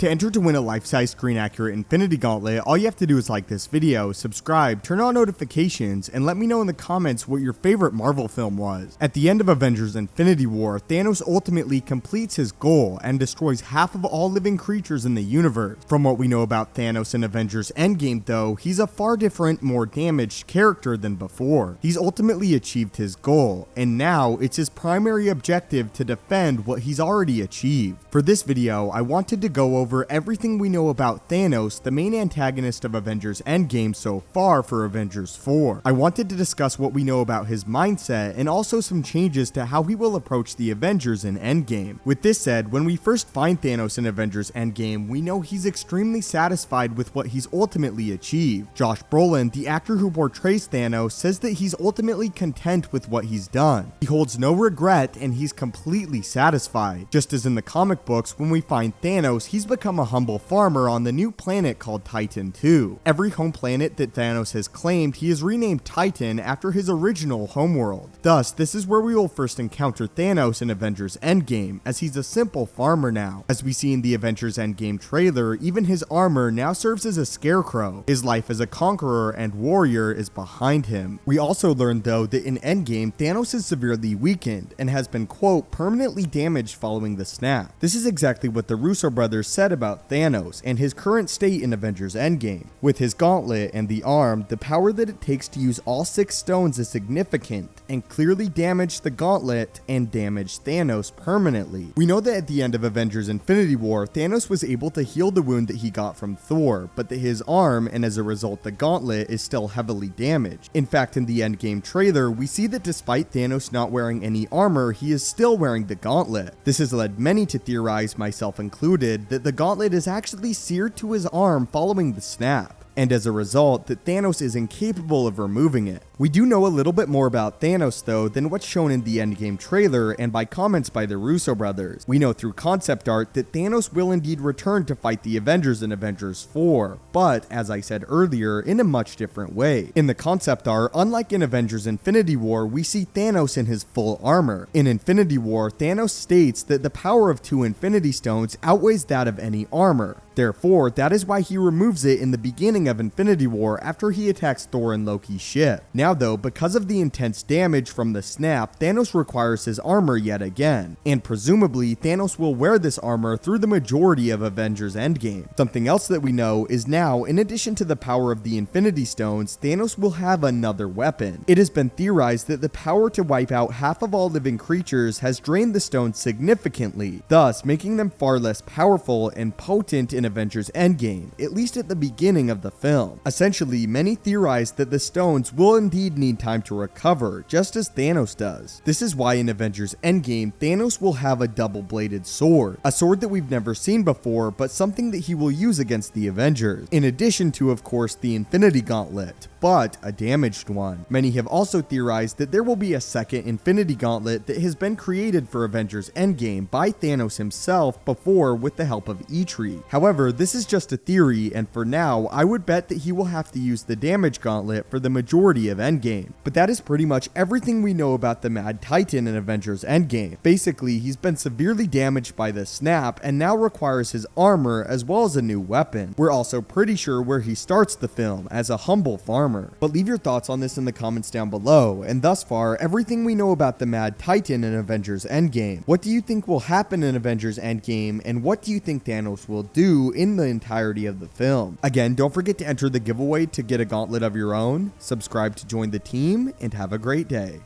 To enter to win a life-size screen-accurate Infinity Gauntlet, all you have to do is like this video, subscribe, turn on notifications, and let me know in the comments what your favorite Marvel film was. At the end of Avengers Infinity War, Thanos ultimately completes his goal and destroys half of all living creatures in the universe. From what we know about Thanos in Avengers Endgame though, he's a far different, more damaged character than before. He's ultimately achieved his goal, and now it's his primary objective to defend what he's already achieved. For this video, I wanted to go over everything we know about Thanos, the main antagonist of Avengers Endgame so far for Avengers 4. I wanted to discuss what we know about his mindset and also some changes to how he will approach the Avengers in Endgame. With this said, when we first find Thanos in Avengers Endgame, we know he's extremely satisfied with what he's ultimately achieved. Josh Brolin, the actor who portrays Thanos, says that he's ultimately content with what he's done. He holds no regret and he's completely satisfied. Just as in the comic books, when we find Thanos, he's become a humble farmer on the new planet called Titan 2. Every home planet that Thanos has claimed, he has renamed Titan after his original homeworld. Thus, this is where we will first encounter Thanos in Avengers Endgame, as he's a simple farmer now. As we see in the Avengers Endgame trailer, even his armor now serves as a scarecrow. His life as a conqueror and warrior is behind him. We also learned though that in Endgame, Thanos is severely weakened and has been, quote, permanently damaged following the snap. This is exactly what the Russo brothers said about Thanos and his current state in Avengers Endgame. With his gauntlet and the arm, the power that it takes to use all 6 stones is significant and clearly damaged the gauntlet and damaged Thanos permanently. We know that at the end of Avengers Infinity War, Thanos was able to heal the wound that he got from Thor, but that his arm, and as a result the gauntlet, is still heavily damaged. In fact, in the Endgame trailer, we see that despite Thanos not wearing any armor, he is still wearing the gauntlet. This has led many to theorize, myself included, that the gauntlet is actually seared to his arm following the snap, and as a result, that Thanos is incapable of removing it. We do know a little bit more about Thanos though than what's shown in the Endgame trailer and by comments by the Russo brothers. We know through concept art that Thanos will indeed return to fight the Avengers in Avengers 4, but as I said earlier, in a much different way. In the concept art, unlike in Avengers Infinity War, we see Thanos in his full armor. In Infinity War, Thanos states that the power of 2 Infinity Stones outweighs that of any armor. Therefore, that is why he removes it in the beginning of Infinity War after he attacks Thor and Loki's ship. Now though, because of the intense damage from the snap, Thanos requires his armor yet again, and presumably Thanos will wear this armor through the majority of Avengers Endgame. Something else that we know is now, in addition to the power of the Infinity Stones, Thanos will have another weapon. It has been theorized that the power to wipe out half of all living creatures has drained the stones significantly, thus making them far less powerful and potent in Avengers Endgame, at least at the beginning of the film. Essentially, many theorize that the stones will indeed need time to recover, just as Thanos does. This is why in Avengers Endgame, Thanos will have a double-bladed sword, a sword that we've never seen before, but something that he will use against the Avengers, in addition to, of course, the Infinity Gauntlet, but a damaged one. Many have also theorized that there will be a second Infinity Gauntlet that has been created for Avengers Endgame by Thanos himself before with the help of Eitri. However, this is just a theory, and for now, I would bet that he will have to use the damage gauntlet for the majority of Endgame. But that is pretty much everything we know about the Mad Titan in Avengers Endgame. Basically, he's been severely damaged by the snap and now requires his armor as well as a new weapon. We're also pretty sure where he starts the film, as a humble farmer. But leave your thoughts on this in the comments down below, and thus far, everything we know about the Mad Titan in Avengers Endgame. What do you think will happen in Avengers Endgame, and what do you think Thanos will do in the entirety of the film? Again, don't forget to enter the giveaway to get a gauntlet of your own, subscribe to join the team, and have a great day.